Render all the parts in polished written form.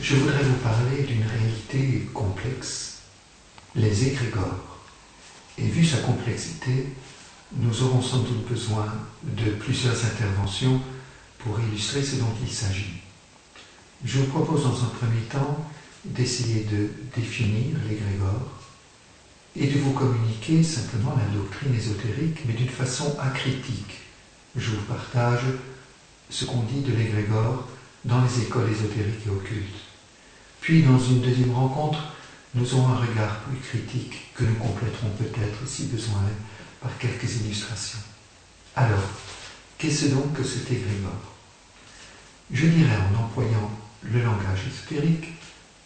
je voudrais vous parler d'une réalité complexe, les égrégores. Et vu sa complexité, nous aurons sans doute besoin de plusieurs interventions pour illustrer ce dont il s'agit. Je vous propose dans un premier temps d'essayer de définir l'égrégore et de vous communiquer simplement la doctrine ésotérique, mais d'une façon acritique. Je vous partage ce qu'on dit de l'égrégore dans les écoles ésotériques et occultes. Puis, dans une deuxième rencontre, nous aurons un regard plus critique que nous compléterons peut-être, si besoin est, par quelques illustrations. Alors, qu'est-ce donc que cet égrégore? Je dirais, en employant le langage ésotérique,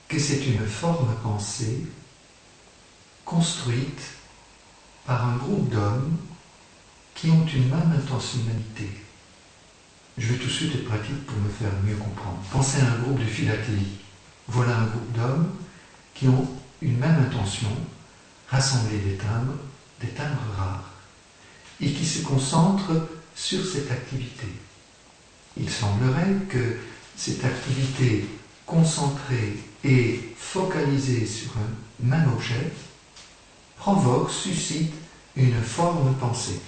que c'est une forme pensée construite par un groupe d'hommes qui ont une même intentionnalité. Je vais tout de suite être pratique pour me faire mieux comprendre. Pensez à un groupe de philatélie. Voilà un groupe d'hommes qui ont une même intention, rassembler des timbres rares, et qui se concentrent sur cette activité. Il semblerait que cette activité concentrée et focalisée sur un même objet provoque, suscite une forme pensée.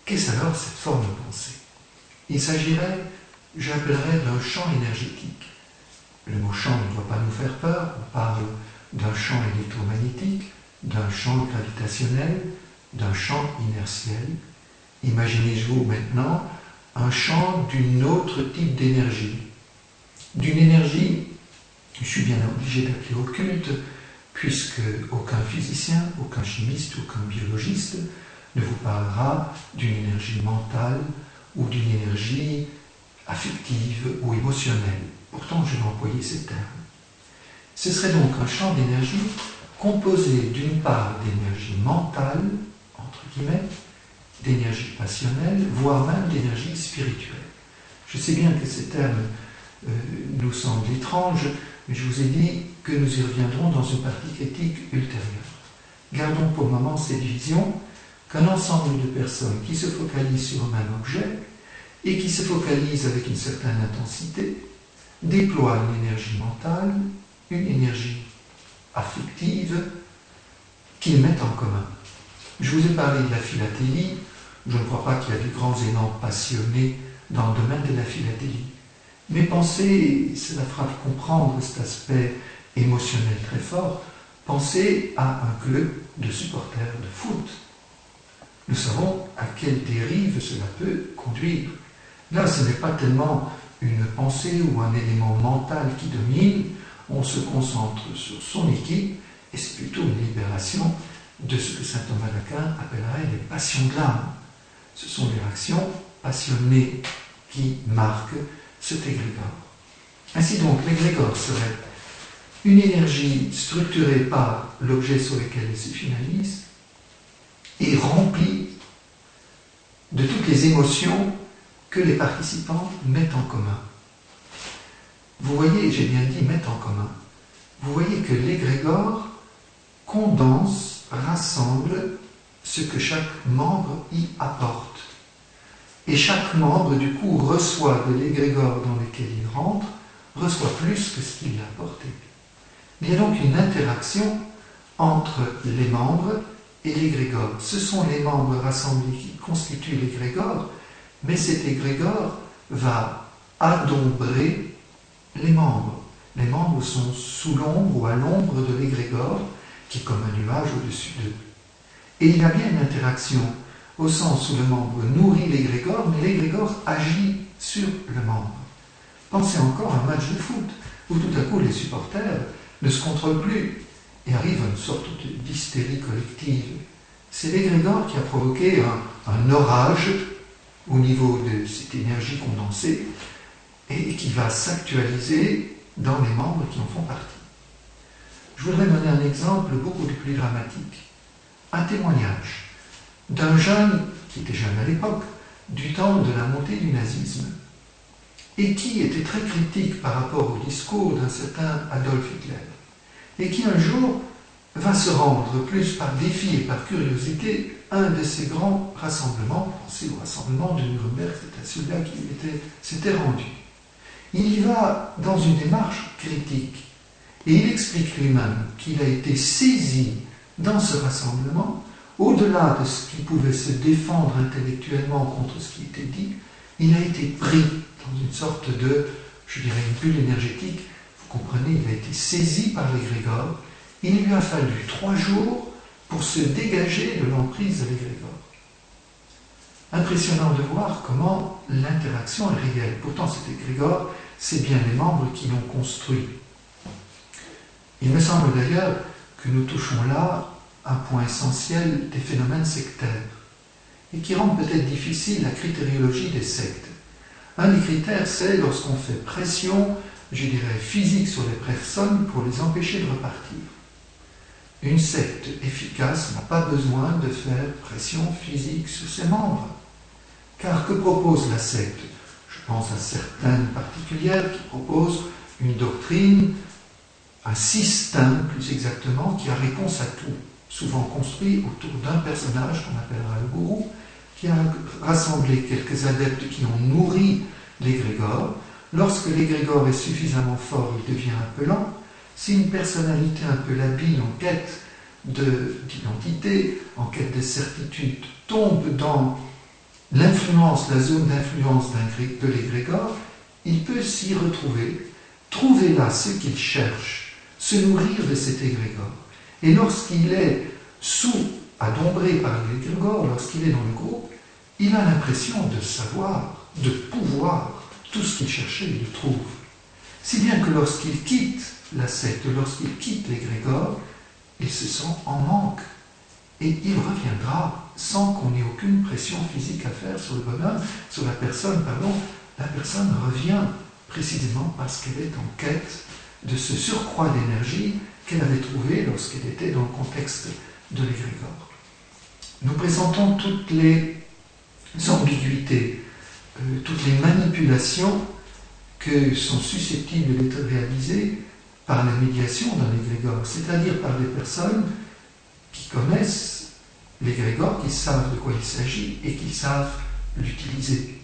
Qu'est-ce alors cette forme pensée? Il s'agirait, j'appellerais, d'un champ énergétique. Le mot champ ne doit pas nous faire peur, on parle d'un champ électromagnétique, d'un champ gravitationnel, d'un champ inertiel. Imaginez-vous maintenant un champ d'un autre type d'énergie. D'une énergie, je suis bien obligé d'appeler occulte, puisque aucun physicien, aucun chimiste, aucun biologiste ne vous parlera d'une énergie mentale ou d'une énergie affective ou émotionnelle. Pourtant, je vais employer ces termes. Ce serait donc un champ d'énergie composé d'une part d'énergie mentale, entre guillemets, d'énergie passionnelle, voire même d'énergie spirituelle. Je sais bien que ces termes nous semblent étranges, mais je vous ai dit que nous y reviendrons dans une partie critique ultérieure. Gardons pour le moment cette vision qu'un ensemble de personnes qui se focalisent sur un même objet et qui se focalisent avec une certaine intensité déploient une énergie mentale, une énergie affective qu'ils mettent en commun. Je vous ai parlé de la philatélie. Je ne crois pas qu'il y a de grands élans passionnés dans le domaine de la philatélie. Mais pensez, cela fera comprendre cet aspect émotionnel très fort, pensez à un club de supporters de foot. Nous savons à quelle dérive cela peut conduire. Là, ce n'est pas tellement une pensée ou un élément mental qui domine, on se concentre sur son équipe, et c'est plutôt une libération de ce que saint Thomas d'Aquin appellerait les passions de l'âme. Ce sont les réactions passionnées qui marquent cet égrégore. Ainsi donc, l'égrégore serait une énergie structurée par l'objet sur lequel elle se finalise et remplie de toutes les émotions que les participants mettent en commun. Vous voyez, j'ai bien dit mettre en commun, vous voyez que l'égrégore condense, rassemble ce que chaque membre y apporte. Et chaque membre, du coup, reçoit de l'égrégore dans lequel il rentre, reçoit plus que ce qu'il a apporté. Il y a donc une interaction entre les membres et l'égrégore. Ce sont les membres rassemblés qui constituent l'égrégore, mais cet égrégore va adombrer les membres. Les membres sont sous l'ombre ou à l'ombre de l'égrégore, qui est comme un nuage au-dessus d'eux. Et il y a bien une interaction au sens où le membre nourrit l'égrégore, mais l'égrégore agit sur le membre. Pensez encore à un match de foot, où tout à coup les supporters ne se contrôlent plus et arrive à une sorte d'hystérie collective. C'est l'égrégore qui a provoqué un orage au niveau de cette énergie condensée et qui va s'actualiser dans les membres qui en font partie. Je voudrais donner un exemple beaucoup plus dramatique. Un témoignage d'un jeune, qui était jeune à l'époque, du temps de la montée du nazisme, et qui était très critique par rapport au discours d'un certain Adolf Hitler, et qui un jour va se rendre, plus par défi et par curiosité, à un de ces grands rassemblements. Pensez au rassemblement de Nuremberg, c'était à celui-là qui s'était rendu. Il y va dans une démarche critique. Et il explique lui-même qu'il a été saisi dans ce rassemblement, au-delà de ce qui pouvait se défendre intellectuellement contre ce qui était dit, il a été pris dans une sorte de, je dirais, une bulle énergétique. Vous comprenez, il a été saisi par l'égrégore. Il lui a fallu 3 jours pour se dégager de l'emprise de l'égrégore. Impressionnant de voir comment l'interaction est réelle. Pourtant, cet égrégore, c'est bien les membres qui l'ont construit. Il me semble d'ailleurs que nous touchons là un point essentiel des phénomènes sectaires et qui rend peut-être difficile la critériologie des sectes. Un des critères, c'est lorsqu'on fait pression, je dirais, physique sur les personnes pour les empêcher de repartir. Une secte efficace n'a pas besoin de faire pression physique sur ses membres. Car que propose la secte? Je pense à certaines particulières qui proposent une doctrine, un système plus exactement, qui a réponse à tout, souvent construit autour d'un personnage qu'on appellera le gourou, qui a rassemblé quelques adeptes qui ont nourri l'égrégore. Lorsque l'égrégore est suffisamment fort, il devient appelant. Si une personnalité un peu labile en quête d'identité, en quête de certitude, tombe dans l'influence, la zone d'influence de l'égrégore, il peut s'y retrouver, trouver là ce qu'il cherche, se nourrir de cet égrégore. Et lorsqu'il est adombré par l'égrégore, lorsqu'il est dans le groupe, il a l'impression de savoir, de pouvoir, tout ce qu'il cherchait, il le trouve. Si bien que lorsqu'il quitte la secte, lorsqu'il quitte l'égrégore, il se sent en manque. Et il reviendra sans qu'on ait aucune pression physique à faire sur le bonhomme, sur la personne, pardon. La personne revient précisément parce qu'elle est en quête de ce surcroît d'énergie qu'elle avait trouvé lorsqu'elle était dans le contexte de l'égrégore. Nous présentons toutes les ambiguïtés, toutes les manipulations que sont susceptibles d'être réalisées par la médiation d'un égrégore, c'est-à-dire par des personnes qui connaissent l'égrégore, qui savent de quoi il s'agit et qui savent l'utiliser.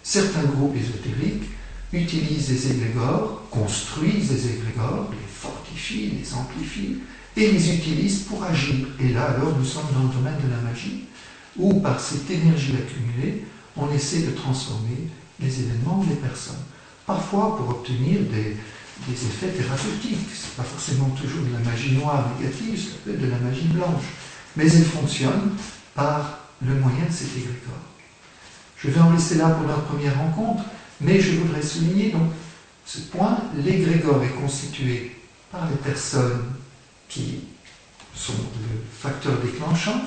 Certains groupes ésotériques utilisent des égrégores, construisent des égrégores, les fortifient, les amplifient et les utilisent pour agir. Et là, alors, nous sommes dans le domaine de la magie, où par cette énergie accumulée, on essaie de transformer les événements ou les personnes. Parfois pour obtenir des effets thérapeutiques. Ce n'est pas forcément toujours de la magie noire négative, ça peut être de la magie blanche. Mais elle fonctionne par le moyen de cet égrégore. Je vais en laisser là pour notre première rencontre, mais je voudrais souligner donc ce point. L'égrégore est constitué par les personnes qui sont le facteur déclenchant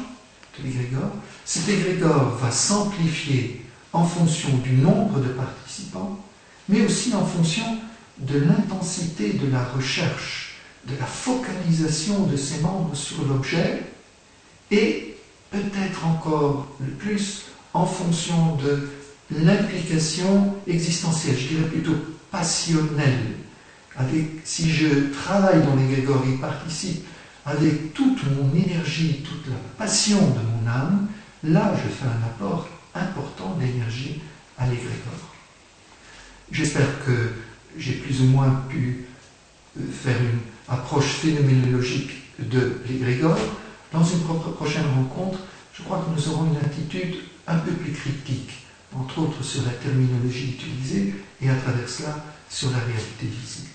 de l'égrégore. Cet égrégore va s'amplifier en fonction du nombre de participants, mais aussi en fonction de l'intensité de la recherche, de la focalisation de ses membres sur l'objet, et peut-être encore le plus en fonction de l'implication existentielle, je dirais plutôt passionnelle. Si je travaille dans l'égrégore et participe avec toute mon énergie, toute la passion de mon âme, là je fais un apport important d'énergie à l'égrégore. J'espère que j'ai plus ou moins pu faire une approche phénoménologique de l'égrégore. Dans une prochaine rencontre, je crois que nous aurons une attitude un peu plus critique, entre autres sur la terminologie utilisée et à travers cela sur la réalité visible.